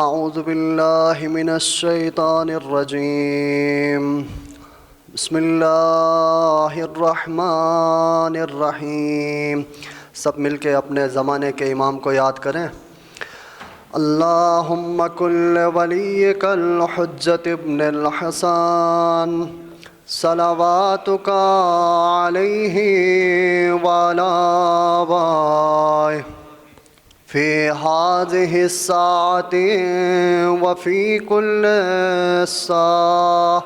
اعوذ باللہ من الشیطان الرجیم بسم اللہ الرحمن الرحیم۔ سب مل کے اپنے زمانے کے امام کو یاد کریں۔ اللہم کل ولیک الحجۃ ابن الحسن صلواتک علیہ وعلی آبائہ فی هذه الساعة وفی کل ساعة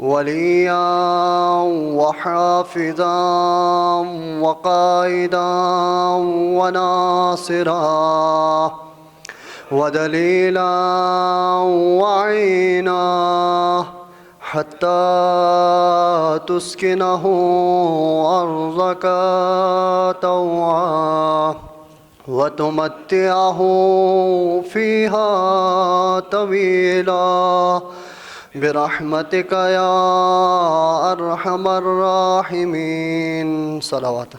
ولیا وحافظا وقائدا وناصرا ودلیلا وعینا حتی تسکنہ ارضک طوعا وتمتعه فيها طويلا برحمتك يا ارحم الراحمين۔ صلوات۔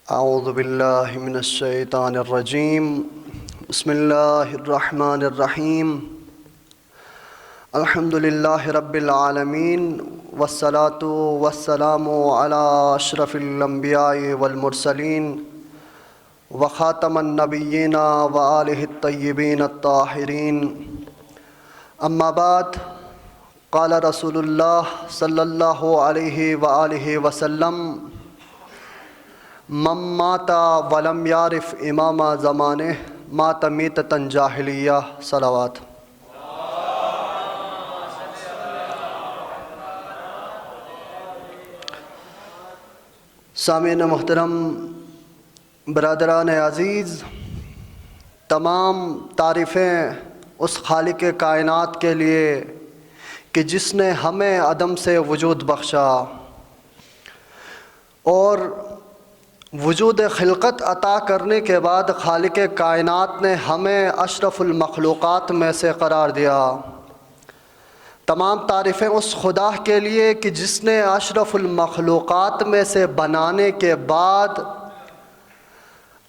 اعوذ باللہ من الشیطان الرجیم بسم اللہ الرحمن الرحیم۔ الحمد للہ رب العالمین والصلاة والسلام علی اشرف الانبیاء والمرسلین وخاتم النبیین وآلہ الطیبین الطاہرین، اما بعد، قال رسول اللہ صلی اللہ علیہ وآلہ وسلم: من مات ولم یعرف امام زمانہ مات میتۃ جاہلیہ۔ صلوات۔ سامعین محترم، برادران عزیز، تمام تعریفیں اس خالق کائنات کے لیے کہ جس نے ہمیں عدم سے وجود بخشا اور وجود خلقت عطا کرنے کے بعد خالق کائنات نے ہمیں اشرف المخلوقات میں سے قرار دیا۔ تمام تعریفیں اس خدا کے لیے کہ جس نے اشرف المخلوقات میں سے بنانے کے بعد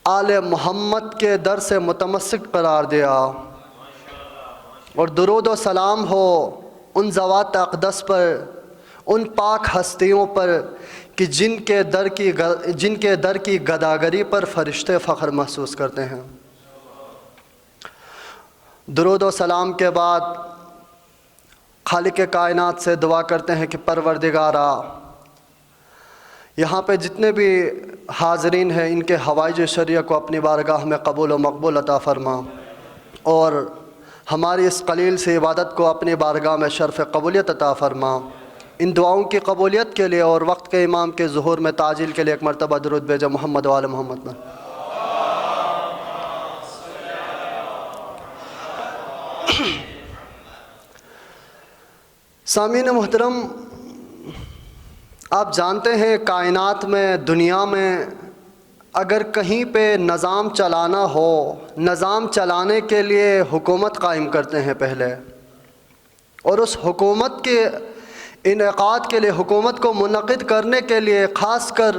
آل محمد کے در سے متمسک قرار دیا، اور درود و سلام ہو ان ذوات اقدس پر، ان پاک ہستیوں پر کہ جن کے در کی گداگری پر فرشتے فخر محسوس کرتے ہیں۔ درود و سلام کے بعد خالق کائنات سے دعا کرتے ہیں کہ پروردگارا، یہاں پہ جتنے بھی حاضرین ہیں ان کے حوائج شرعیہ کو اپنی بارگاہ میں قبول و مقبول عطا فرما، اور ہماری اس قلیل سی عبادت کو اپنی بارگاہ میں شرف قبولیت عطا فرما۔ ان دعاؤں کی قبولیت کے لیے اور وقت کے امام کے ظہور میں تعجیل کے لیے ایک مرتبہ درود بھیجیں محمد و آل محمد میں۔ سامعین محترم، آپ جانتے ہیں کائنات میں، دنیا میں اگر کہیں پہ نظام چلانا ہو، نظام چلانے کے لیے حکومت قائم کرتے ہیں پہلے، اور اس حکومت کے انعقاد کے لیے، حکومت کو منعقد کرنے کے لیے خاص کر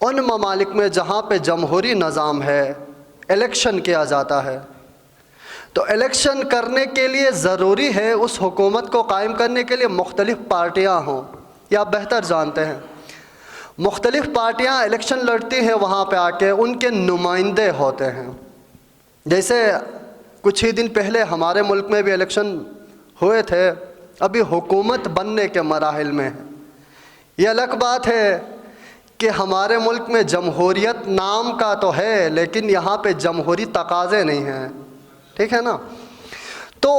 ان ممالک میں جہاں پہ جمہوری نظام ہے، الیکشن کیا جاتا ہے۔ تو الیکشن کرنے کے لیے ضروری ہے اس حکومت کو قائم کرنے کے لیے مختلف پارٹیاں ہوں، یہ آپ بہتر جانتے ہیں۔ مختلف پارٹیاں الیکشن لڑتی ہیں، وہاں پہ آ کے ان کے نمائندے ہوتے ہیں۔ جیسے کچھ ہی دن پہلے ہمارے ملک میں بھی الیکشن ہوئے تھے، ابھی حکومت بننے کے مراحل میں ہے۔ یہ الگ بات ہے کہ ہمارے ملک میں جمہوریت نام کا تو ہے، لیکن یہاں پہ جمہوری تقاضے نہیں ہیں، ٹھیک ہے نا؟ تو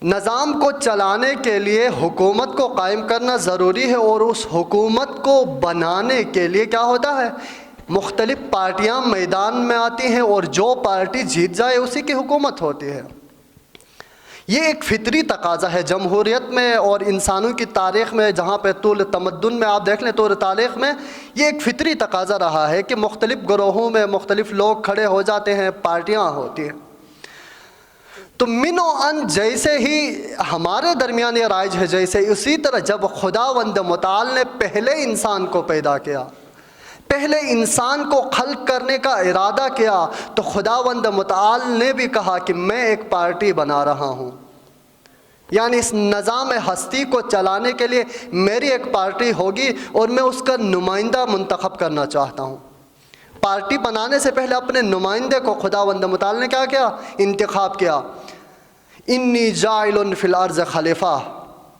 نظام کو چلانے کے لیے حکومت کو قائم کرنا ضروری ہے، اور اس حکومت کو بنانے کے لیے کیا ہوتا ہے؟ مختلف پارٹیاں میدان میں آتی ہیں، اور جو پارٹی جیت جائے اسی کی حکومت ہوتی ہے۔ یہ ایک فطری تقاضا ہے جمہوریت میں، اور انسانوں کی تاریخ میں جہاں پہ طول تمدن میں آپ دیکھ لیں، طول تاریخ میں یہ ایک فطری تقاضا رہا ہے کہ مختلف گروہوں میں مختلف لوگ کھڑے ہو جاتے ہیں، پارٹیاں ہوتی ہیں۔ تو من و ان جیسے ہی ہمارے درمیان یہ رائج ہے جیسے اسی طرح جب خداوند متعال نے پہلے انسان کو پیدا کیا، پہلے انسان کو خلق کرنے کا ارادہ کیا، تو خداوند متعال نے بھی کہا کہ میں ایک پارٹی بنا رہا ہوں، یعنی اس نظام ہستی کو چلانے کے لیے میری ایک پارٹی ہوگی اور میں اس کا نمائندہ منتخب کرنا چاہتا ہوں۔ پارٹی بنانے سے پہلے اپنے نمائندے کو خداوند متعال نے کیا کیا؟ انتخاب کیا۔ انی جاعل فی الارض خلیفہ،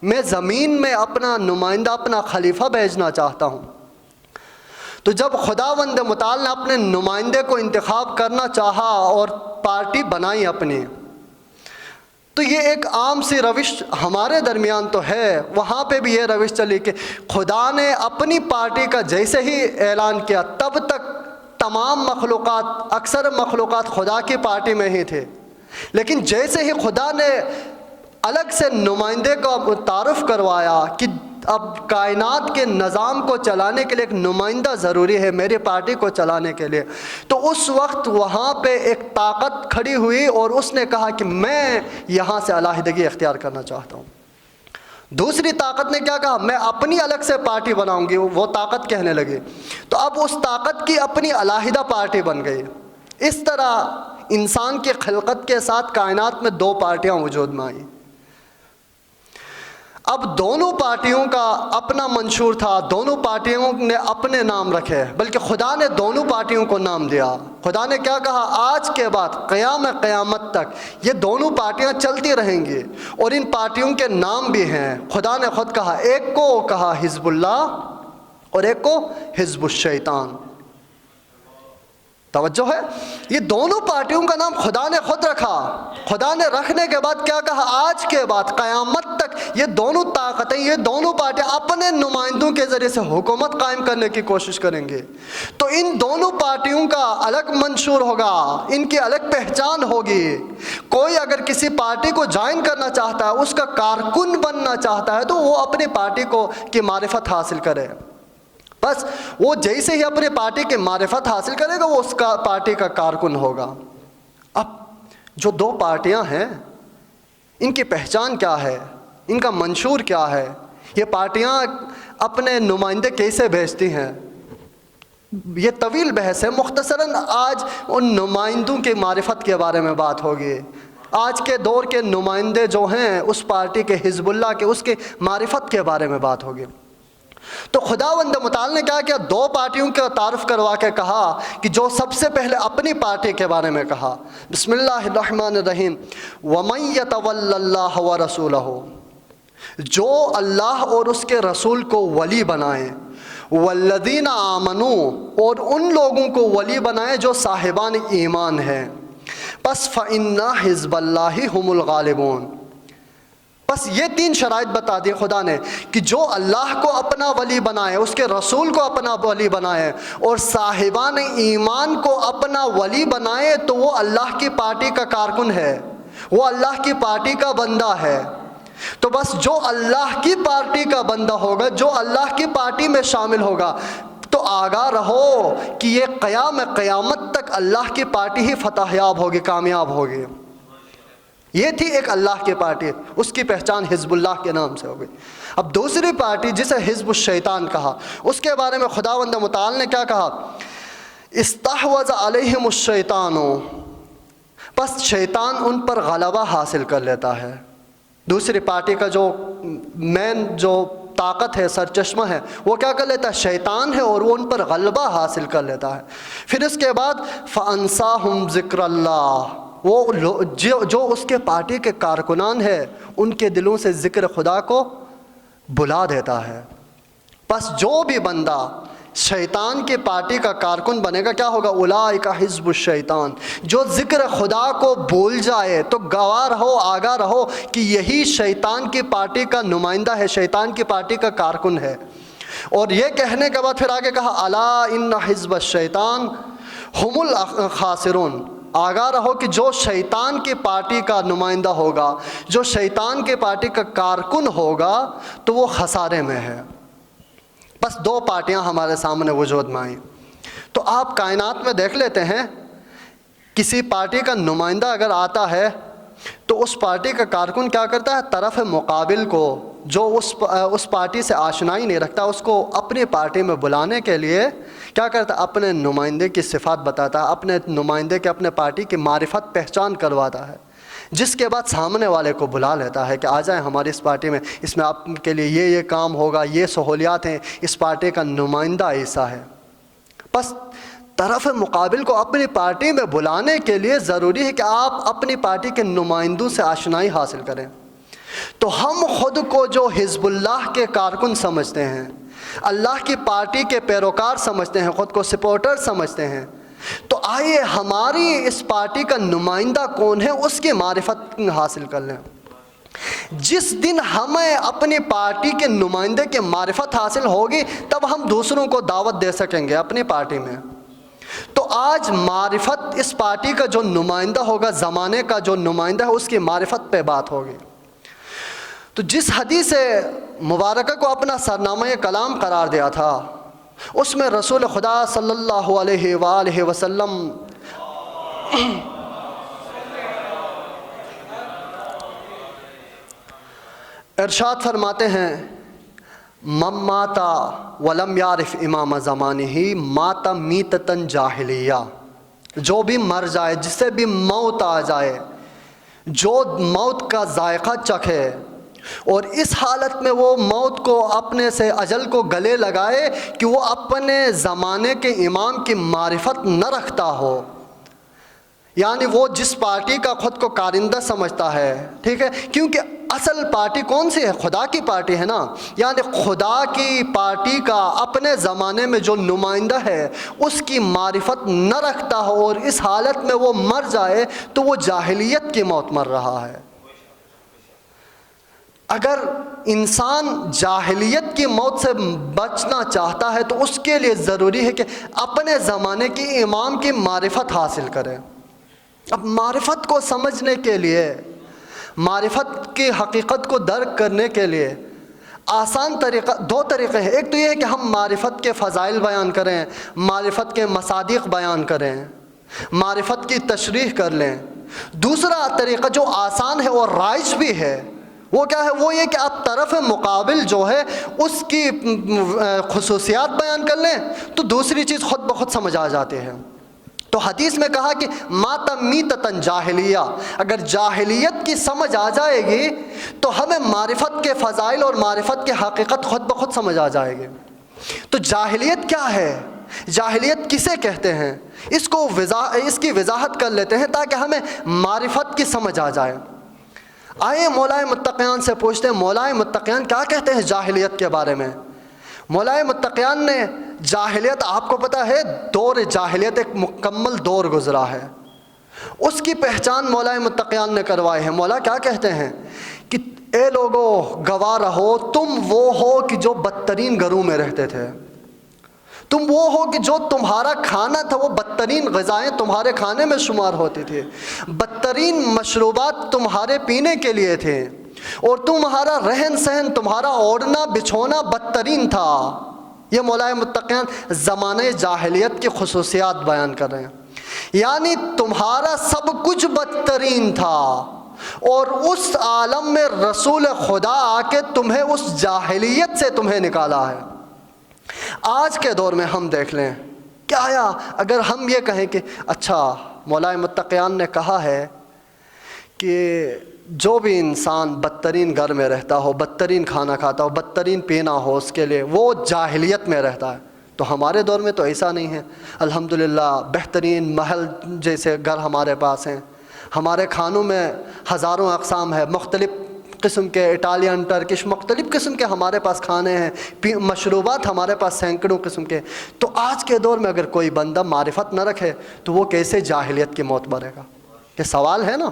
میں زمین میں اپنا نمائندہ، اپنا خلیفہ بھیجنا چاہتا ہوں۔ تو جب خداوند متعال نے اپنے نمائندے کو انتخاب کرنا چاہا اور پارٹی بنائی اپنی، تو یہ ایک عام سی روش ہمارے درمیان تو ہے، وہاں پہ بھی یہ روش چلی کہ خدا نے اپنی پارٹی کا جیسے ہی اعلان کیا تب تک تمام مخلوقات، اکثر مخلوقات خدا کی پارٹی میں ہی تھے، لیکن جیسے ہی خدا نے الگ سے نمائندے کا تعارف کروایا کہ اب کائنات کے نظام کو چلانے کے لیے ایک نمائندہ ضروری ہے میری پارٹی کو چلانے کے لیے، تو اس وقت وہاں پہ ایک طاقت کھڑی ہوئی اور اس نے کہا کہ میں یہاں سے علیحدگی اختیار کرنا چاہتا ہوں۔ دوسری طاقت نے کیا کہا؟ میں اپنی الگ سے پارٹی بناؤں گی، وہ طاقت کہنے لگی، تو اب اس طاقت کی اپنی علیحدہ پارٹی بن گئی۔ اس طرح انسان کی خلقت کے ساتھ کائنات میں دو پارٹیاں وجود میں آئیں۔ اب دونوں پارٹیوں کا اپنا منشور تھا، دونوں پارٹیوں نے اپنے نام رکھے، بلکہ خدا نے دونوں پارٹیوں کو نام دیا۔ خدا نے کیا کہا؟ آج کے بعد قیامت تک یہ دونوں پارٹیاں چلتی رہیں گی، اور ان پارٹیوں کے نام بھی ہیں۔ خدا نے خود کہا، ایک کو کہا حزب اللہ اور ایک کو حزب الشیطان۔ توجہ ہے، یہ دونوں پارٹیوں کا نام خدا نے خود رکھا۔ خدا نے رکھنے کے بعد کیا کہا؟ آج کے بعد قیامت تک یہ دونوں طاقتیں، یہ دونوں پارٹیاں اپنے نمائندوں کے ذریعے سے حکومت قائم کرنے کی کوشش کریں گے۔ تو ان دونوں پارٹیوں کا الگ منشور ہوگا، ان کی الگ پہچان ہوگی۔ کوئی اگر کسی پارٹی کو جوائن کرنا چاہتا ہے، اس کا کارکن بننا چاہتا ہے، تو وہ اپنی پارٹی کی معرفت حاصل کرے۔ بس وہ جیسے ہی اپنی پارٹی کی معرفت حاصل کرے گا، وہ اس کا پارٹی کا کارکن ہوگا۔ اب جو دو پارٹیاں ہیں، ان کی پہچان کیا ہے؟ ان کا منشور کیا ہے؟ یہ پارٹیاں اپنے نمائندے کیسے بھیجتی ہیں؟ یہ طویل بحث ہے، مختصراً آج ان نمائندوں کی معرفت کے بارے میں بات ہوگی۔ آج کے دور کے نمائندے جو ہیں اس پارٹی کے، حزب اللہ کے، اس کی معرفت کے بارے میں بات ہوگی۔ تو خداوند متعال نے کیا کیا؟ دو پارٹیوں کا تعارف کروا کے کہا کہ جو سب سے پہلے اپنی پارٹی کے بارے میں کہا، بسم اللہ الرحمن الرحیم، وَمَن يَتَوَلَّ اللَّهَ وَرَسُولَهُ، جو اللہ اور اس کے رسول کو ولی بنائیں، وَالَّذِينَ آمَنُوا، اور ان لوگوں کو ولی بنائیں جو صاحبان ایمان ہیں، پس فَإِنَّ حِزْبَ اللَّهِ هُمُ الْغَالِبُونَ۔ بس یہ تین شرائط بتا دی خدا نے کہ جو اللہ کو اپنا ولی بنائے، اس کے رسول کو اپنا ولی بنائے، اور صاحبان ایمان کو اپنا ولی بنائے، تو وہ اللہ کی پارٹی کا کارکن ہے، وہ اللہ کی پارٹی کا بندہ ہے۔ تو بس جو اللہ کی پارٹی کا بندہ ہوگا، جو اللہ کی پارٹی میں شامل ہوگا، تو آگاہ رہو کہ یہ قیامت تک اللہ کی پارٹی ہی فتح یاب ہوگی، کامیاب ہوگی۔ یہ تھی ایک اللہ کی پارٹی، اس کی پہچان حزب اللہ کے نام سے ہو گئی۔ اب دوسری پارٹی جسے حزب الشیطان کہا، اس کے بارے میں خداوند متعال نے کیا کہا؟ استحوذ علیہم الشیطان، بس شیطان ان پر غلبہ حاصل کر لیتا ہے۔ دوسری پارٹی کا جو مین جو طاقت ہے، سرچشمہ ہے، وہ کیا کر لیتا ہے؟ شیطان ہے، اور وہ ان پر غلبہ حاصل کر لیتا ہے۔ پھر اس کے بعد فَأَنْسَاهُمْ ذِكْرَ اللَّهِ، وہ جو اس کے پارٹی کے کارکنان ہیں، ان کے دلوں سے ذکر خدا کو بلا دیتا ہے۔ بس جو بھی بندہ شیطان کی پارٹی کا کارکن بنے گا، کیا ہوگا؟ اولئک حزب الشیطان، جو ذکر خدا کو بھول جائے تو گواہ رہو، آگاہ رہو کہ یہی شیطان کی پارٹی کا نمائندہ ہے، شیطان کی پارٹی کا کارکن ہے۔ اور یہ کہنے کے بعد پھر آگے کہا، الا ان حزب الشیطان هم الخاسرون، آگاہ رہو کہ جو شیطان کی پارٹی کا نمائندہ ہوگا، جو شیطان کی پارٹی کا کارکن ہوگا، تو وہ خسارے میں ہے۔ بس دو پارٹیاں ہمارے سامنے وجود میں آئیں۔ تو آپ کائنات میں دیکھ لیتے ہیں، کسی پارٹی کا نمائندہ اگر آتا ہے تو اس پارٹی کا کارکن کیا کرتا ہے؟ طرف مقابل کو جو اس پارٹی سے آشنائی نہیں رکھتا اس کو اپنی پارٹی میں بلانے کے لیے کیا کرتا ہے؟ اپنے نمائندے کی صفات بتاتا ہے، اپنے نمائندے کے اپنے پارٹی کی معرفت پہچان کرواتا ہے، جس کے بعد سامنے والے کو بلا لیتا ہے کہ آ جائیں ہماری اس پارٹی میں، اس میں آپ کے لیے یہ کام ہوگا، یہ سہولیات ہیں، اس پارٹی کا نمائندہ ایسا ہے۔ بس طرف مقابل کو اپنی پارٹی میں بلانے کے لیے ضروری ہے کہ آپ اپنی پارٹی کے نمائندوں سے آشنائی حاصل کریں۔ تو ہم خود کو جو حزب اللہ کے کارکن سمجھتے ہیں، اللہ کی پارٹی کے پیروکار سمجھتے ہیں، خود کو سپورٹر سمجھتے ہیں، تو آئیے ہماری اس پارٹی کا نمائندہ کون ہے اس کی معرفت حاصل کر لیں۔ جس دن ہمیں اپنی پارٹی کے نمائندے کی معرفت حاصل ہوگی تب ہم دوسروں کو دعوت دے سکیں گے اپنی پارٹی میں۔ تو آج معرفت اس پارٹی کا جو نمائندہ ہوگا، زمانے کا جو نمائندہ ہے، اس کی معرفت پہ بات ہوگی۔ تو جس حدیث مبارکہ کو اپنا سرنامہ کلام قرار دیا تھا، اس میں رسول خدا صلی اللہ علیہ وآلہ وسلم ارشاد فرماتے ہیں، من ماتا ولم یعرف امام زمانہ ماتا میتتن جاہلیہ، جو بھی مر جائے، جس سے بھی موت آ جائے، جو موت کا ذائقہ چکھے اور اس حالت میں وہ موت کو اپنے سے اجل کو گلے لگائے کہ وہ اپنے زمانے کے امام کی معرفت نہ رکھتا ہو، یعنی وہ جس پارٹی کا خود کو کارندہ سمجھتا ہے، ٹھیک ہے، کیونکہ اصل پارٹی کون سی ہے؟ خدا کی پارٹی ہے نا، یعنی خدا کی پارٹی کا اپنے زمانے میں جو نمائندہ ہے اس کی معرفت نہ رکھتا ہو اور اس حالت میں وہ مر جائے تو وہ جاہلیت کی موت مر رہا ہے۔ اگر انسان جاہلیت کی موت سے بچنا چاہتا ہے تو اس کے لیے ضروری ہے کہ اپنے زمانے کی امام کی معرفت حاصل کرے۔ اب معرفت کو سمجھنے کے لیے، معرفت کی حقیقت کو درک کرنے کے لیے آسان طریقہ، دو طریقے ہیں۔ ایک تو یہ ہے کہ ہم معرفت کے فضائل بیان کریں، معرفت کے مصادیق بیان کریں، معرفت کی تشریح کر لیں۔ دوسرا طریقہ جو آسان ہے اور رائج بھی ہے، وہ کیا ہے؟ وہ یہ کہ آپ طرف مقابل جو ہے اس کی خصوصیات بیان کر لیں تو دوسری چیز خود بخود سمجھ آ جاتی ہے۔ تو حدیث میں کہا کہ ماتا میتتن جاہلیہ، اگر جاہلیت کی سمجھ آ جائے گی تو ہمیں معرفت کے فضائل اور معرفت کی حقیقت خود بخود سمجھ آ جائے گی۔ تو جاہلیت کیا ہے؟ جاہلیت کسے کہتے ہیں؟ اس کی وضاحت کر لیتے ہیں تاکہ ہمیں معرفت کی سمجھ آ جائے۔ آئے مولائے متقیان سے پوچھتے ہیں، مولائے متقیان کیا کہتے ہیں جاہلیت کے بارے میں؟ مولائے متقیان نے جاہلیت، آپ کو پتہ ہے دور جاہلیت ایک مکمل دور گزرا ہے، اس کی پہچان مولائے متقیان نے کروائی ہے۔ مولا کیا کہتے ہیں کہ اے لوگو گواہ رہو، تم وہ ہو کہ جو بدترین گھروں میں رہتے تھے، تم وہ ہو کہ جو تمہارا کھانا تھا وہ بدترین غذائیں تمہارے کھانے میں شمار ہوتی تھی، بدترین مشروبات تمہارے پینے کے لیے تھے، اور تمہارا رہن سہن، تمہارا اوڑھنا بچھونا بدترین تھا۔ یہ مولائے متقیان زمانے جاہلیت کی خصوصیات بیان کر رہے ہیں، یعنی تمہارا سب کچھ بدترین تھا، اور اس عالم میں رسول خدا آ کے تمہیں اس جاہلیت سے تمہیں نکالا ہے۔ آج کے دور میں ہم دیکھ لیں کہ آیا اگر ہم یہ کہیں کہ اچھا مولائے متقیان نے کہا ہے کہ جو بھی انسان بدترین گھر میں رہتا ہو، بدترین کھانا کھاتا ہو، بدترین پینا ہو اس کے لیے، وہ جاہلیت میں رہتا ہے، تو ہمارے دور میں تو ایسا نہیں ہے۔ الحمدللہ بہترین محل جیسے گھر ہمارے پاس ہیں، ہمارے کھانوں میں ہزاروں اقسام ہے، مختلف قسم کے اٹالین، ٹرکش، مختلف قسم کے ہمارے پاس کھانے ہیں، مشروبات ہمارے پاس سینکڑوں قسم کے۔ تو آج کے دور میں اگر کوئی بندہ معرفت نہ رکھے تو وہ کیسے جاہلیت کی موت مرے گا؟ یہ سوال ہے نا۔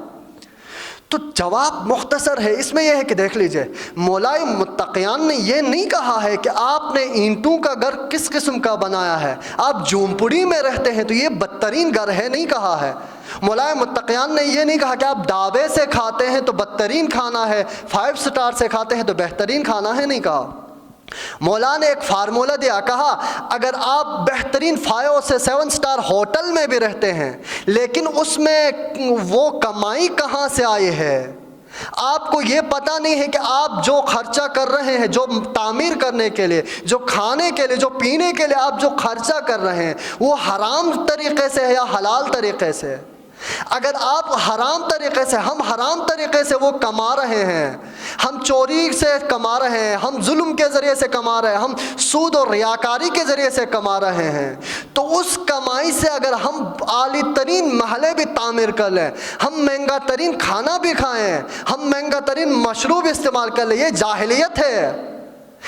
تو جواب مختصر ہے، اس میں یہ ہے کہ دیکھ لیجئے، مولائے متقیان نے یہ نہیں کہا ہے کہ آپ نے اینٹوں کا گھر کس قسم کا بنایا ہے، آپ جھونپڑی میں رہتے ہیں تو یہ بدترین گھر ہے، نہیں کہا ہے۔ مولائے متقیان نے یہ نہیں کہا کہ آپ ڈھابے سے کھاتے ہیں تو بدترین کھانا ہے، 5 سٹار سے کھاتے ہیں تو بہترین کھانا ہے، نہیں کہا۔ مولا نے ایک فارمولہ دیا، کہا اگر آپ بہترین 5 سے 7 اسٹار ہوٹل میں بھی رہتے ہیں لیکن اس میں وہ کمائی کہاں سے آئی ہے، آپ کو یہ پتہ نہیں ہے کہ آپ جو خرچہ کر رہے ہیں، جو تعمیر کرنے کے لیے، جو کھانے کے لیے، جو پینے کے لیے آپ جو خرچہ کر رہے ہیں وہ حرام طریقے سے ہے یا حلال طریقے سے؟ اگر آپ حرام طریقے سے، ہم حرام طریقے سے وہ کما رہے ہیں، ہم چوری سے کما رہے ہیں، ہم ظلم کے ذریعے سے کما رہے ہیں، ہم سود اور ریاکاری کے ذریعے سے کما رہے ہیں، تو اس کمائی سے اگر ہم عالی ترین محلے بھی تعمیر کر لیں، ہم مہنگا ترین کھانا بھی کھائیں، ہم مہنگا ترین مشروب استعمال کر لیں، یہ جاہلیت ہے،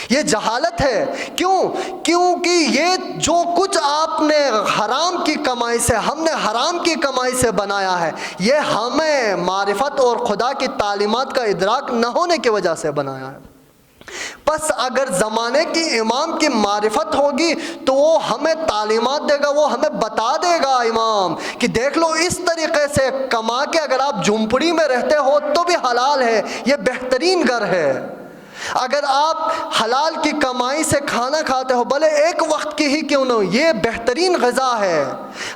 یہ جہالت ہے۔ کیونکہ یہ جو کچھ آپ نے حرام کی کمائی سے، ہم نے حرام کی کمائی سے بنایا ہے، یہ ہمیں معرفت اور خدا کی تعلیمات کا ادراک نہ ہونے کی وجہ سے بنایا ہے۔ پس اگر زمانے کی امام کی معرفت ہوگی تو وہ ہمیں تعلیمات دے گا، وہ ہمیں بتا دے گا امام کہ دیکھ لو اس طریقے سے کما کے اگر آپ جھونپڑی میں رہتے ہو تو بھی حلال ہے، یہ بہترین گھر ہے۔ اگر آپ حلال کی کمائی سے کھانا کھاتے ہو، بھلے ایک وقت کی ہی کیوں نہ ہو، یہ بہترین غذا ہے۔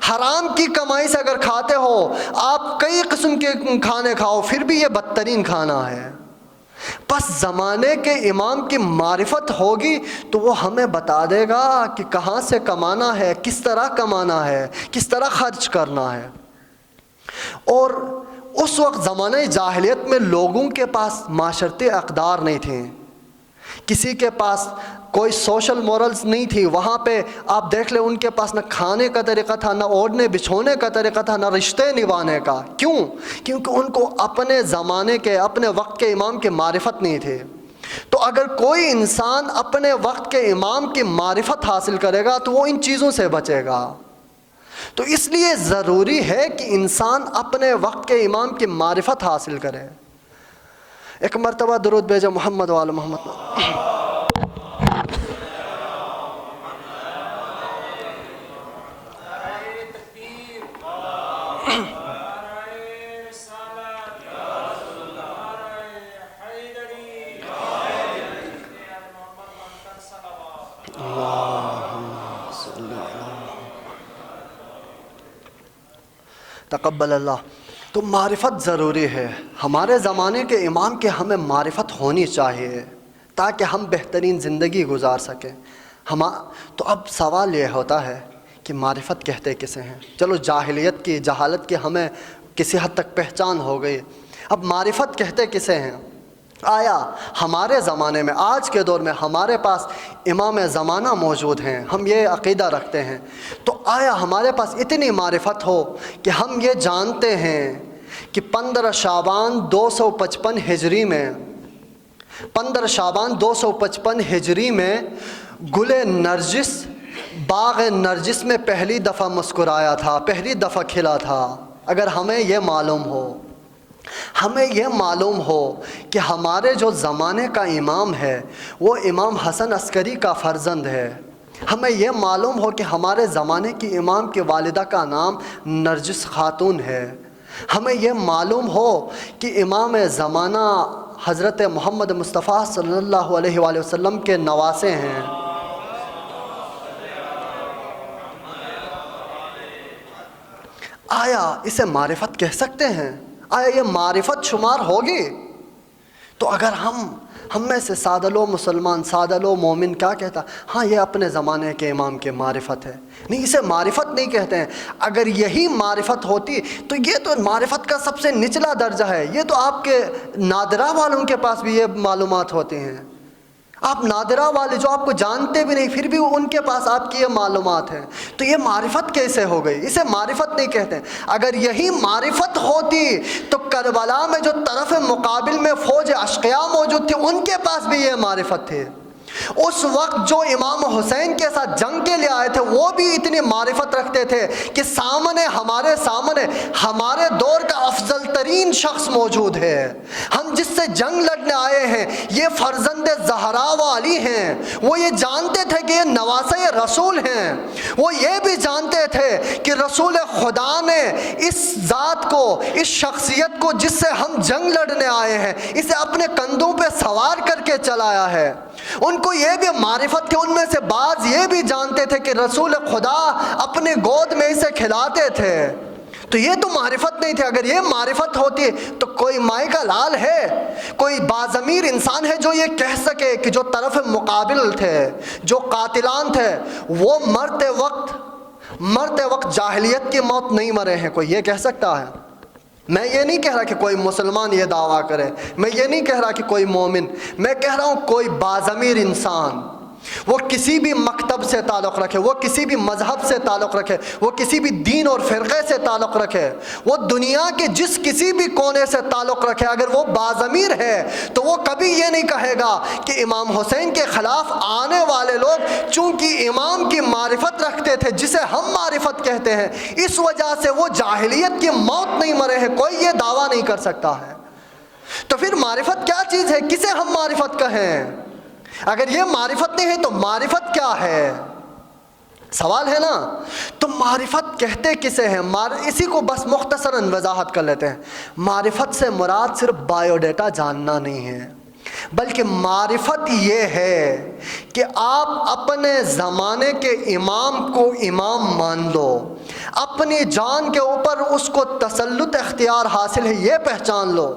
حرام کی کمائی سے اگر کھاتے ہو، آپ کئی قسم کے کھانے کھاؤ، پھر بھی یہ بدترین کھانا ہے۔ پس زمانے کے امام کی معرفت ہوگی تو وہ ہمیں بتا دے گا کہ کہاں سے کمانا ہے، کس طرح کمانا ہے، کس طرح خرچ کرنا ہے۔ اور اس وقت زمانہ جاہلیت میں لوگوں کے پاس معاشرتی اقدار نہیں تھے، کسی کے پاس کوئی سوشل مورلز نہیں تھی۔ وہاں پہ آپ دیکھ لیں ان کے پاس نہ کھانے کا طریقہ تھا، نہ اوڑھنے بچھونے کا طریقہ تھا، نہ رشتے نبھانے کا۔ کیونکہ ان کو اپنے زمانے کے، اپنے وقت کے امام کی معرفت نہیں تھی۔ تو اگر کوئی انسان اپنے وقت کے امام کی معرفت حاصل کرے گا تو وہ ان چیزوں سے بچے گا۔ تو اس لیے ضروری ہے کہ انسان اپنے وقت کے امام کی معرفت حاصل کرے۔ ایک مرتبہ درود بھیجو محمد وعلی محمد۔ تقبل اللہ۔ تو معرفت ضروری ہے۔ ہمارے زمانے کے امام کی ہمیں معرفت ہونی چاہیے تاکہ ہم بہترین زندگی گزار سکیں۔ تو اب سوال یہ ہوتا ہے کہ معرفت کہتے کسے ہیں؟ چلو جاہلیت کی، جہالت کی ہمیں کسی حد تک پہچان ہو گئی، اب معرفت کہتے کسے ہیں؟ آیا ہمارے زمانے میں، آج کے دور میں ہمارے پاس امام زمانہ موجود ہیں، ہم یہ عقیدہ رکھتے ہیں، تو آیا ہمارے پاس اتنی معرفت ہو کہ ہم یہ جانتے ہیں کہ 15 شعبان 255 ہجری میں، 15 شعبان 255 ہجری میں گل نرجس، باغ نرجس میں پہلی دفعہ مسکرایا تھا، پہلی دفعہ کھلا تھا؟ اگر ہمیں یہ معلوم ہو، ہمیں یہ معلوم ہو کہ ہمارے جو زمانے کا امام ہے وہ امام حسن عسکری کا فرزند ہے، ہمیں یہ معلوم ہو کہ ہمارے زمانے کی امام کی والدہ کا نام نرجس خاتون ہے، ہمیں یہ معلوم ہو کہ امام زمانہ حضرت محمد مصطفیٰ صلی اللہ علیہ وآلہ وسلم کے نواسے ہیں، آیا اسے معرفت کہہ سکتے ہیں؟ آیا یہ معرفت شمار ہوگی؟ تو اگر ہم میں سے سادہ لو مسلمان، سادہ لو مومن کیا کہتا؟ ہاں یہ اپنے زمانے کے امام کی معرفت ہے، نہیں اسے معرفت نہیں کہتے ہیں۔ اگر یہی معرفت ہوتی تو یہ تو معرفت کا سب سے نچلا درجہ ہے، یہ تو آپ کے نادرہ والوں کے پاس بھی یہ معلومات ہوتی ہیں، آپ نادرہ والے جو آپ کو جانتے بھی نہیں پھر بھی ان کے پاس آپ کی یہ معلومات ہیں، تو یہ معرفت کیسے ہو گئی؟ اسے معرفت نہیں کہتے۔ اگر یہی معرفت ہوتی تو کربلا میں جو طرف مقابل میں فوج اشقیاء موجود تھی ان کے پاس بھی یہ معرفت تھی۔ اس وقت جو امام حسین کے ساتھ جنگ کے لیے آئے تھے وہ بھی اتنی معرفت رکھتے تھے کہ ہمارے سامنے ہمارے دور کا افضل ترین شخص موجود ہے، ہم جس سے جنگ لڑنے آئے ہیں یہ فرزند زہرا و علی ہیں۔ وہ یہ جانتے تھے کہ یہ نواسے رسول ہیں، وہ یہ بھی جانتے تھے کہ رسول خدا نے اس ذات کو، اس شخصیت کو جس سے ہم جنگ لڑنے آئے ہیں، اسے اپنے کندھوں پہ سوار کر کے چلایا ہے۔ ان کو یہ بھی معرفت تھی، ان میں سے بعض یہ بھی جانتے تھے کہ رسول خدا اپنے گود میں اسے کھلاتے تھے۔ تو یہ تو معرفت نہیں تھی۔ اگر یہ معرفت ہوتی تو کوئی مائی کا لال ہے، کوئی باضمیر انسان ہے جو یہ کہہ سکے کہ جو طرف مقابل تھے، جو قاتلان تھے، وہ مرتے وقت جاہلیت کی موت نہیں مرے ہیں؟ کوئی یہ کہہ سکتا ہے؟ میں یہ نہیں کہہ رہا کہ کوئی مسلمان یہ دعویٰ کرے، میں یہ نہیں کہہ رہا کہ کوئی مومن، میں کہہ رہا ہوں کوئی باضمیر انسان، وہ کسی بھی مکتب سے تعلق رکھے، وہ کسی بھی مذہب سے تعلق رکھے، وہ کسی بھی دین اور فرقے سے تعلق رکھے، وہ دنیا کے جس کسی بھی کونے سے تعلق رکھے، اگر وہ باضمیر ہے تو وہ کبھی یہ نہیں کہے گا کہ امام حسین کے خلاف آنے والے لوگ چونکہ امام کی معرفت رکھتے تھے جسے ہم معرفت کہتے ہیں، اس وجہ سے وہ جاہلیت کی موت نہیں مرے ہیں۔ کوئی یہ دعویٰ نہیں کر سکتا ہے۔ تو پھر معرفت کیا چیز ہے؟ کسے ہم معرفت کہیں؟ اگر یہ معرفت نہیں ہے تو معرفت کیا ہے؟ سوال ہے نا۔ تو معرفت کہتے کسے ہیں؟ اسی کو بس مختصراً وضاحت کر لیتے ہیں۔ معرفت سے مراد صرف بایو ڈیٹا جاننا نہیں ہے، بلکہ معرفت یہ ہے کہ آپ اپنے زمانے کے امام کو امام مان لو، اپنی جان کے اوپر اس کو تسلط اختیار حاصل ہے، یہ پہچان لو۔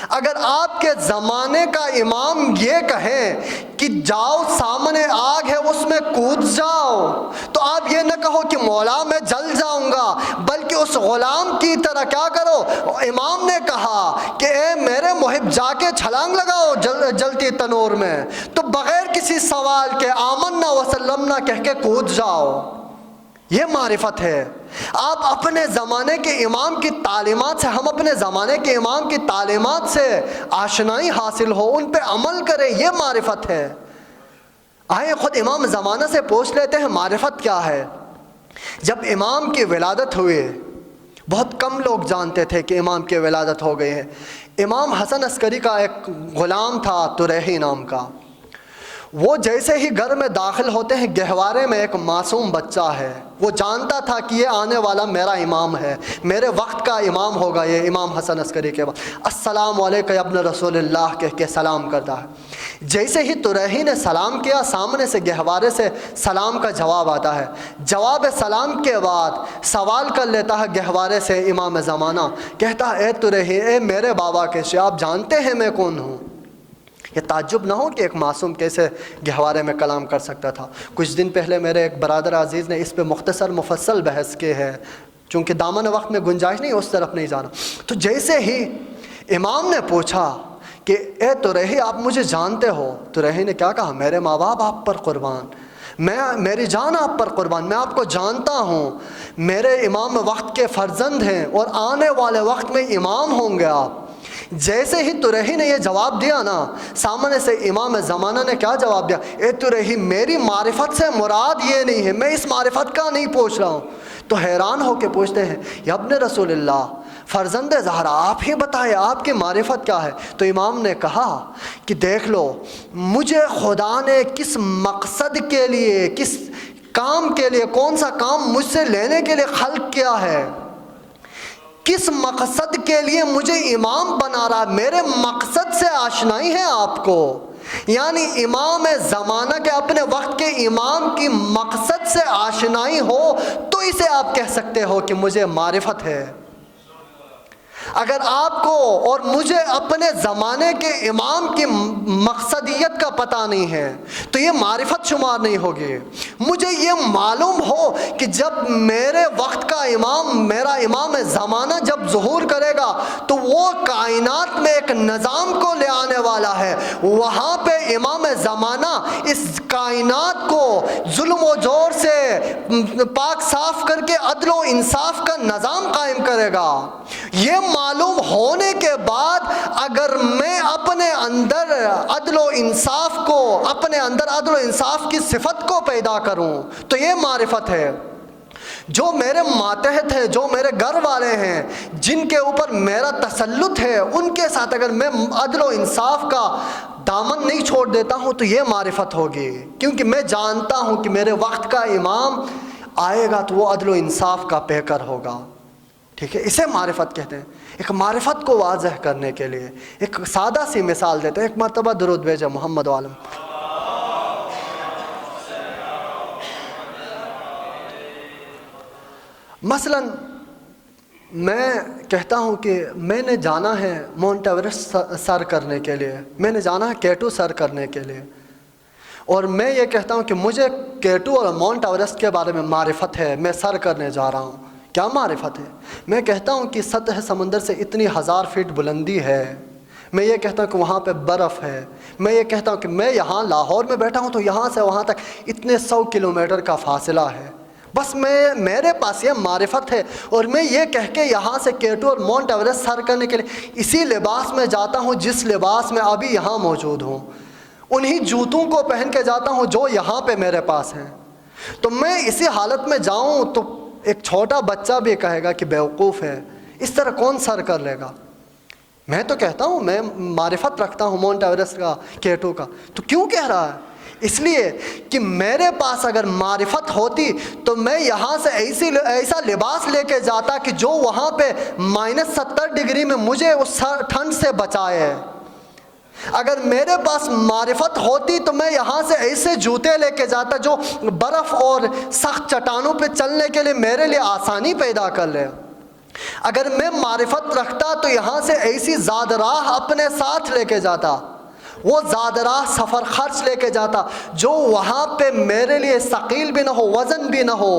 اگر آپ کے زمانے کا امام یہ کہے کہ جاؤ سامنے آگ ہے اس میں کود جاؤ، تو آپ یہ نہ کہو کہ مولا میں جل جاؤں گا، بلکہ اس غلام کی طرح کیا کرو، امام نے کہا کہ اے میرے محب جا کے چھلانگ لگاؤ جلتی تنور میں، تو بغیر کسی سوال کے آمنا وسلمنا کہہ کے کود جاؤ۔ یہ معرفت ہے۔ آپ اپنے زمانے کے امام کی تعلیمات سے، ہم اپنے زمانے کے امام کی تعلیمات سے آشنائی حاصل ہو، ان پہ عمل کریں، یہ معرفت ہے۔ آئے خود امام زمانہ سے پوچھ لیتے ہیں معرفت کیا ہے۔ جب امام کی ولادت ہوئی، بہت کم لوگ جانتے تھے کہ امام کی ولادت ہو گئی ہے۔ امام حسن عسکری کا ایک غلام تھا طریحی نام کا، وہ جیسے ہی گھر میں داخل ہوتے ہیں، گہوارے میں ایک معصوم بچہ ہے، وہ جانتا تھا کہ یہ آنے والا میرا امام ہے، میرے وقت کا امام ہوگا یہ امام حسن عسکری کے بعد۔ السلام علیکم یا ابن رسول اللہ کہہ کے سلام کرتا ہے۔ جیسے ہی طریحی نے سلام کیا، سامنے سے گہوارے سے سلام کا جواب آتا ہے۔ جواب سلام کے بعد سوال کر لیتا ہے گہوارے سے امام زمانہ، کہتا ہے اے طریحی، اے میرے بابا کیسے، آپ جانتے ہیں میں کون ہوں؟ یہ تعجب نہ ہو کہ ایک معصوم کیسے گہوارے میں کلام کر سکتا تھا۔ کچھ دن پہلے میرے ایک برادر عزیز نے اس پہ مختصر مفصل بحث کی ہے، چونکہ دامن وقت میں گنجائش نہیں، اس طرف نہیں جانا۔ تو جیسے ہی امام نے پوچھا کہ اے طریحی آپ مجھے جانتے ہو، طریحی نے کیا کہا، میرے ماں باپ آپ پر قربان، میری جان آپ پر قربان، میں آپ کو جانتا ہوں، میرے امام وقت کے فرزند ہیں اور آنے والے وقت میں امام ہوں گے آپ۔ جیسے ہی طریحی نے یہ جواب دیا نا، سامنے سے امام زمانہ نے کیا جواب دیا، اے طریحی میری معرفت سے مراد یہ نہیں ہے، میں اس معرفت کا نہیں پوچھ رہا ہوں۔ تو حیران ہو کے پوچھتے ہیں یا ابن رسول اللہ، فرزند زہرا، آپ ہی بتائے آپ کی معرفت کیا ہے؟ تو امام نے کہا کہ دیکھ لو، مجھے خدا نے کس مقصد کے لیے، کس کام کے لیے، کون سا کام مجھ سے لینے کے لیے خلق کیا ہے، کس مقصد کے لیے مجھے امام بنا رہا، میرے مقصد سے آشنائی ہے آپ کو۔ یعنی امام زمانہ کے، اپنے وقت کے امام کی مقصد سے آشنائی ہو تو اسے آپ کہہ سکتے ہو کہ مجھے معرفت ہے۔ اگر آپ کو اور مجھے اپنے زمانے کے امام کی مقصدیت کا پتہ نہیں ہے تو یہ معرفت شمار نہیں ہوگی۔ مجھے یہ معلوم ہو کہ جب میرے وقت کا امام، میرا امام زمانہ جب ظہور کرے گا تو وہ کائنات میں ایک نظام کو لے آنے والا ہے، وہاں پہ امام زمانہ اس کائنات کو ظلم و جور سے پاک صاف کر کے عدل و انصاف کا نظام قائم کرے گا۔ یہ معلوم ہونے کے بعد اگر میں اپنے اندر عدل و انصاف کو، اپنے اندر عدل و انصاف کی صفت کو پیدا کروں تو یہ معرفت ہے۔ جو میرے ماتحت ہیں، جو میرے گھر والے ہیں، جن کے اوپر میرا تسلط ہے، ان کے ساتھ اگر میں عدل و انصاف کا دامن نہیں چھوڑ دیتا ہوں تو یہ معرفت ہوگی، کیونکہ میں جانتا ہوں کہ میرے وقت کا امام آئے گا تو وہ عدل و انصاف کا پیکر ہوگا۔ ٹھیک ہے، اسے معرفت کہتے ہیں۔ ایک معرفت کو واضح کرنے کے لیے ایک سادہ سی مثال دیتے ہیں۔ ایک مرتبہ درود بھیجے محمد عالم۔ مثلاً میں کہتا ہوں کہ میں نے جانا ہے ماؤنٹ ایوریسٹ سر کرنے کے لیے، میں نے جانا ہے K2 سر کرنے کے لیے، اور میں یہ کہتا ہوں کہ مجھے K2 اور ماؤنٹ ایوریسٹ کے بارے میں معرفت ہے، میں سر کرنے جا رہا ہوں۔ کیا معرفت ہے؟ میں کہتا ہوں کہ سطح سمندر سے اتنی 1000 فٹ بلندی ہے، میں یہ کہتا ہوں کہ وہاں پہ برف ہے، میں یہ کہتا ہوں کہ میں یہاں لاہور میں بیٹھا ہوں تو یہاں سے وہاں تک اتنے 100 کلومیٹر کا فاصلہ ہے، بس میرے پاس یہ معرفت ہے، اور میں یہ کہہ کے یہاں سے K2 اور ماؤنٹ ایوریسٹ سر کرنے کے لیے اسی لباس میں جاتا ہوں جس لباس میں ابھی یہاں موجود ہوں، انہی جوتوں کو پہن کے جاتا ہوں جو یہاں پہ میرے پاس ہیں۔ تو میں اسی حالت میں جاؤں تو ایک چھوٹا بچہ بھی کہے گا کہ بیوقوف ہے، اس طرح کون سر کر لے گا؟ میں تو کہتا ہوں میں معرفت رکھتا ہوں ماؤنٹ ایوریسٹ کا، K2 کا۔ تو کیوں کہہ رہا ہے؟ اس لیے کہ میرے پاس اگر معرفت ہوتی تو میں یہاں سے ایسا لباس لے کے جاتا کہ جو وہاں پہ -70 ڈگری میں مجھے اس ٹھنڈ سے بچائے۔ اگر میرے پاس معرفت ہوتی تو میں یہاں سے ایسے جوتے لے کے جاتا جو برف اور سخت چٹانوں پہ چلنے کے لیے میرے لیے آسانی پیدا کر لے۔ اگر میں معرفت رکھتا تو یہاں سے ایسی زاد راہ اپنے ساتھ لے کے جاتا، وہ زاد راہ سفر خرچ لے کے جاتا جو وہاں پہ میرے لیے ثقیل بھی نہ ہو، وزن بھی نہ ہو،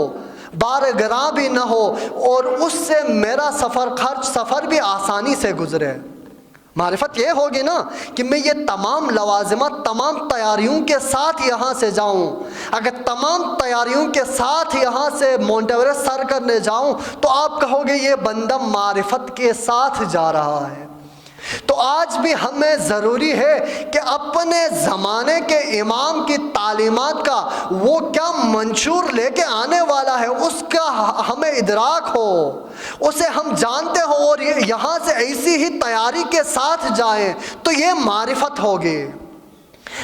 بار گراں بھی نہ ہو، اور اس سے میرا سفر بھی آسانی سے گزرے۔ معرفت یہ ہوگی نا کہ میں یہ تمام لوازمات تمام تیاریوں کے ساتھ یہاں سے جاؤں۔ اگر تمام تیاریوں کے ساتھ یہاں سے ماؤنٹ ایوریسٹ سر کرنے جاؤں تو آپ کہو گے یہ بندہ معرفت کے ساتھ جا رہا ہے۔ تو آج بھی ہمیں ضروری ہے کہ اپنے زمانے کے امام کی تعلیمات کا وہ کیا منشور لے کے آنے والا ہے اس کا ہمیں ادراک ہو، اسے ہم جانتے ہو، اور یہاں سے ایسی ہی تیاری کے ساتھ جائیں تو یہ معرفت ہوگی۔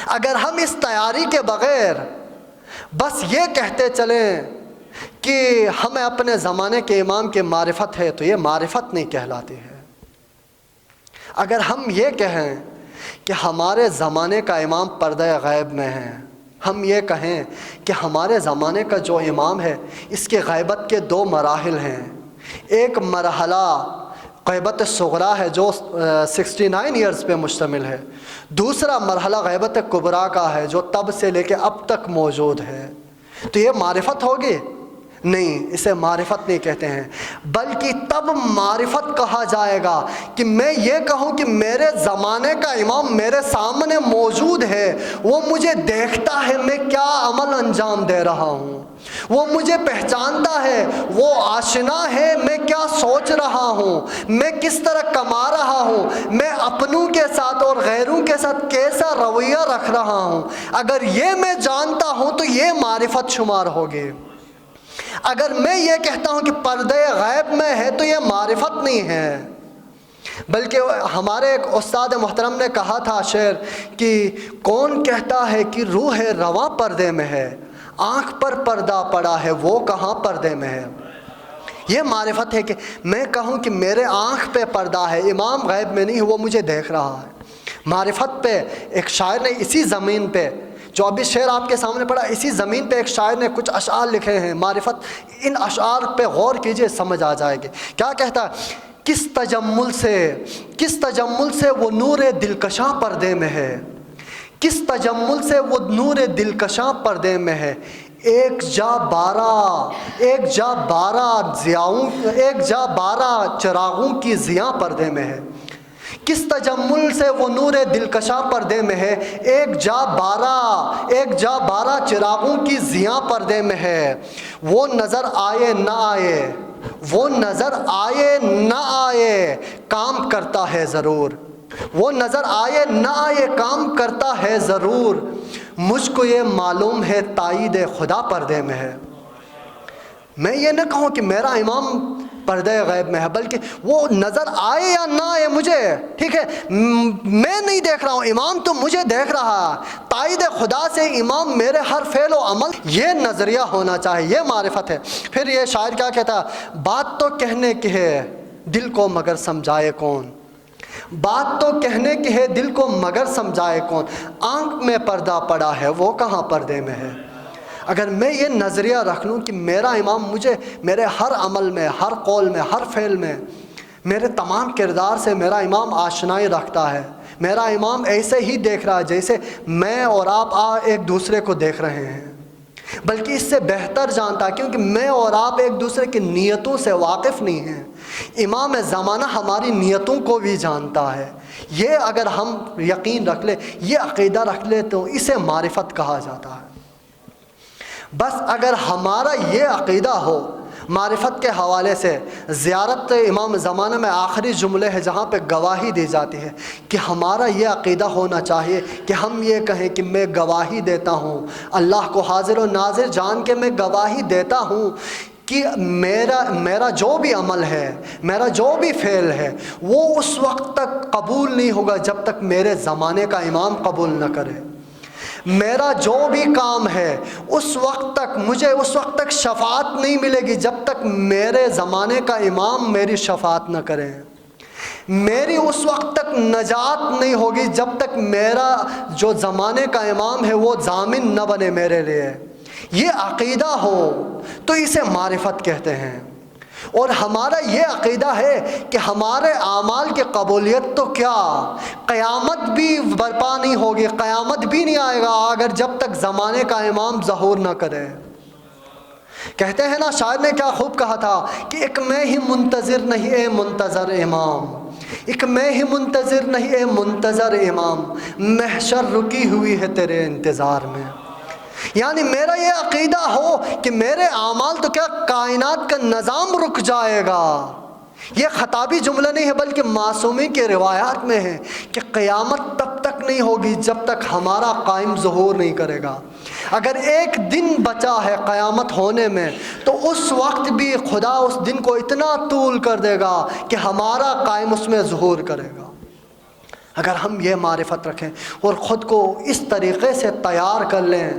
اگر ہم اس تیاری کے بغیر بس یہ کہتے چلیں کہ ہمیں اپنے زمانے کے امام کی معرفت ہے تو یہ معرفت نہیں کہلاتی ہے۔ اگر ہم یہ کہیں کہ ہمارے زمانے کا امام پردہ غیب میں ہے، ہم یہ کہیں کہ ہمارے زمانے کا جو امام ہے اس کے غیبت کے 2 مراحل ہیں، ایک مرحلہ غیبت صغریٰ ہے جو 69 ایئرز پہ مشتمل ہے، دوسرا مرحلہ غیبت کبریٰ کا ہے جو تب سے لے کے اب تک موجود ہے، تو یہ معرفت ہوگی؟ نہیں، اسے معرفت نہیں کہتے ہیں، بلکہ تب معرفت کہا جائے گا کہ میں یہ کہوں کہ میرے زمانے کا امام میرے سامنے موجود ہے، وہ مجھے دیکھتا ہے میں کیا عمل انجام دے رہا ہوں، وہ مجھے پہچانتا ہے، وہ آشنا ہے میں کیا سوچ رہا ہوں، میں کس طرح کما رہا ہوں، میں اپنوں کے ساتھ اور غیروں کے ساتھ کیسا رویہ رکھ رہا ہوں۔ اگر یہ میں جانتا ہوں تو یہ معرفت شمار ہوگی۔ اگر میں یہ کہتا ہوں کہ پردہ غیب میں ہے تو یہ معرفت نہیں ہے، بلکہ ہمارے ایک استاد محترم نے کہا تھا شعر کہ کون کہتا ہے کہ روح رواں پردے میں ہے، آنکھ پر پردہ پڑا ہے وہ کہاں پردے میں ہے۔ یہ معرفت ہے کہ میں کہوں کہ میرے آنکھ پہ پردہ ہے، امام غیب میں نہیں، وہ مجھے دیکھ رہا ہے۔ معرفت پہ ایک شاعر نے اسی زمین پہ جو ابھی شعر آپ کے سامنے پڑا، اسی زمین پہ ایک شاعر نے کچھ اشعار لکھے ہیں معرفت، ان اشعار پہ غور کیجئے سمجھ آ جائے گی۔ کیا کہتا ہے؟ کس تجمل سے وہ نور دلکشاں پردے میں ہے، کس تجمل سے وہ نور دلکشاں پردے میں ہے، ایک جا بارہ چراغوں کی ضیاء پردے میں ہے۔ کس تجمل سے وہ نور دلکشاں پردے میں ہے، ایک جا بارہ چراغوں کی ضیاء پردے میں ہے، وہ نظر آئے نہ آئے کام کرتا ہے ضرور، وہ نظر آئے نہ آئے کام کرتا ہے ضرور، مجھ کو یہ معلوم ہے تائید خدا پردے میں ہے۔ میں یہ نہ کہوں کہ میرا امام پردہ غیب میں ہے، بلکہ وہ نظر آئے یا نہ آئے مجھے، ٹھیک ہے، میں نہیں دیکھ رہا ہوں، امام تو مجھے دیکھ رہا ہے، تائید خدا سے امام میرے ہر فعل و عمل، یہ نظریہ ہونا چاہیے، یہ معرفت ہے۔ پھر یہ شاعر کیا کہتا ہے؟ بات تو کہنے کی ہے دل کو مگر سمجھائے کون، بات تو کہنے کی ہے دل کو مگر سمجھائے کون، آنکھ میں پردہ پڑا ہے وہ کہاں پردے میں ہے۔ اگر میں یہ نظریہ رکھ لوں کہ میرا امام مجھے میرے ہر عمل میں، ہر قول میں، ہر فعل میں، میرے تمام کردار سے میرا امام آشنائی رکھتا ہے، میرا امام ایسے ہی دیکھ رہا ہے جیسے میں اور آپ ایک دوسرے کو دیکھ رہے ہیں، بلکہ اس سے بہتر جانتا ہے، کیونکہ میں اور آپ ایک دوسرے کی نیتوں سے واقف نہیں ہیں، امام زمانہ ہماری نیتوں کو بھی جانتا ہے۔ یہ اگر ہم یقین رکھ لیں، یہ عقیدہ رکھ لیں، تو اسے معرفت کہا جاتا ہے۔ بس اگر ہمارا یہ عقیدہ ہو معرفت کے حوالے سے، زیارت امام زمانہ میں آخری جملے ہے جہاں پہ گواہی دی جاتی ہے کہ ہمارا یہ عقیدہ ہونا چاہیے کہ ہم یہ کہیں کہ میں گواہی دیتا ہوں، اللہ کو حاضر و ناظر جان کے میں گواہی دیتا ہوں کہ میرا جو بھی عمل ہے، میرا جو بھی فعل ہے، وہ اس وقت تک قبول نہیں ہوگا جب تک میرے زمانے کا امام قبول نہ کرے۔ میرا جو بھی کام ہے اس وقت تک، مجھے اس وقت تک شفاعت نہیں ملے گی جب تک میرے زمانے کا امام میری شفاعت نہ کرے۔ میری اس وقت تک نجات نہیں ہوگی جب تک میرا جو زمانے کا امام ہے وہ ضامن نہ بنے میرے لیے۔ یہ عقیدہ ہو تو اسے معرفت کہتے ہیں۔ اور ہمارا یہ عقیدہ ہے کہ ہمارے اعمال کی قبولیت تو کیا، قیامت بھی برپا نہیں ہوگی، قیامت بھی نہیں آئے گا اگر جب تک زمانے کا امام ظہور نہ کرے۔ کہتے ہیں نا، شاعر نے کیا خوب کہا تھا کہ ایک میں ہی منتظر نہیں اے منتظر امام، ایک میں ہی منتظر نہیں اے منتظر امام، محشر رکی ہوئی ہے تیرے انتظار میں۔ یعنی میرا یہ عقیدہ ہو کہ میرے اعمال تو کیا، کائنات کا نظام رک جائے گا۔ یہ خطابی جملہ نہیں ہے بلکہ معصومی کے روایات میں ہے کہ قیامت تب تک نہیں ہوگی جب تک ہمارا قائم ظہور نہیں کرے گا۔ اگر ایک دن بچا ہے قیامت ہونے میں تو اس وقت بھی خدا اس دن کو اتنا طول کر دے گا کہ ہمارا قائم اس میں ظہور کرے گا۔ اگر ہم یہ معرفت رکھیں اور خود کو اس طریقے سے تیار کر لیں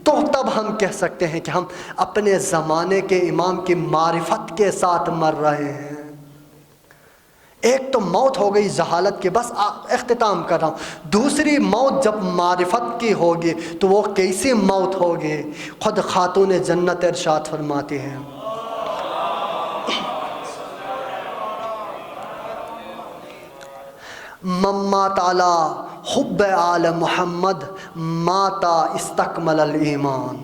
تو تب ہم کہہ سکتے ہیں کہ ہم اپنے زمانے کے امام کی معرفت کے ساتھ مر رہے ہیں۔ ایک تو موت ہو گئی جہالت کی، بس اختتام کر رہا ہوں۔ دوسری موت جب معرفت کی ہوگی تو وہ کیسی موت ہوگی؟ خود خاتون جنت ارشاد فرماتی ہیں، مات علی حب آل محمد مات استکمل الایمان۔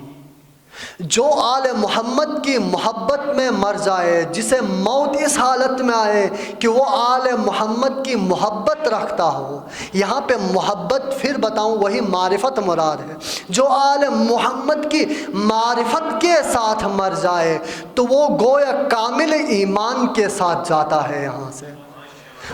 جو آل محمد کی محبت میں مر جائے، جسے موت اس حالت میں آئے کہ وہ آل محمد کی محبت رکھتا ہو، یہاں پہ محبت پھر بتاؤں وہی معرفت مراد ہے، جو آل محمد کی معرفت کے ساتھ مر جائے تو وہ گویا کامل ایمان کے ساتھ جاتا ہے یہاں سے۔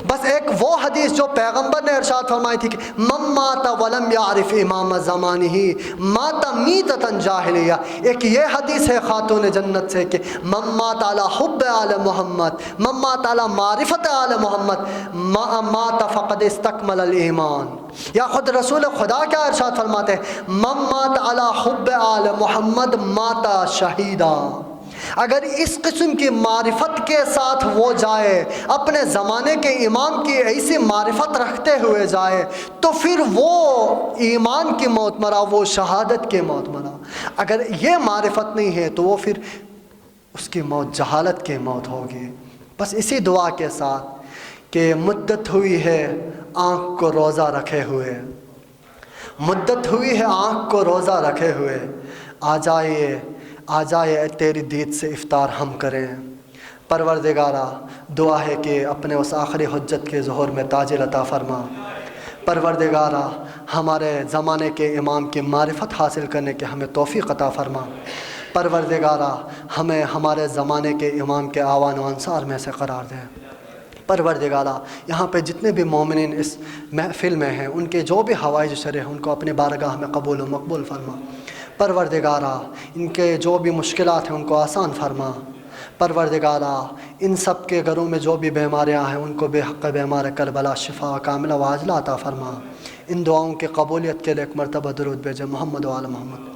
بس ایک وہ حدیث جو پیغمبر نے ارشاد فرمائی تھی کہ من مات ولم یعرف امام زمانہ مات میتۃ جاہلیہ، ایک یہ حدیث ہے خاتون جنت سے کہ من مات علی حب آل محمد، من مات علی معرفت آل محمد مات فقد استکمل الایمان۔ یا خود رسول خدا کیا ارشاد فرماتے ہیں، من مات علی حب آل محمد مات شہیدا۔ اگر اس قسم کی معرفت کے ساتھ وہ جائے، اپنے زمانے کے امام کی ایسی معرفت رکھتے ہوئے جائے، تو پھر وہ ایمان کی موت مرا، وہ شہادت کی موت مرا۔ اگر یہ معرفت نہیں ہے تو وہ پھر اس کی موت جہالت کی موت ہوگی۔ بس اسی دعا کے ساتھ کہ مدت ہوئی ہے آنکھ کو روزہ رکھے ہوئے، مدت ہوئی ہے آنکھ کو روزہ رکھے ہوئے، آ جائے تیری دید سے افطار ہم کریں۔ پروردگارہ دعا ہے کہ اپنے اس آخری حجت کے ظہور میں تاج عطا فرما۔ پروردگارہ ہمارے زمانے کے امام کی معرفت حاصل کرنے کے ہمیں توفیق عطا فرما۔ پروردگارہ ہمیں ہمارے زمانے کے امام کے اعوان و انصار میں سے قرار دے۔ پروردگارہ یہاں پہ جتنے بھی مومنین اس محفل میں ہیں، ان کے جو بھی حوائج شرع ہیں ان کو اپنے بارگاہ میں قبول و مقبول فرما۔ پروردگارہ ان کے جو بھی مشکلات ہیں ان کو آسان فرما۔ پروردگارہ ان سب کے گھروں میں جو بھی بیماریاں ہیں ان کو بے حق بیمار کربلا شفا کاملہ و عاجلہ عطا فرما۔ ان دعاؤں کی قبولیت کے لیے ایک مرتبہ درود بھیجے محمد و آل محمد۔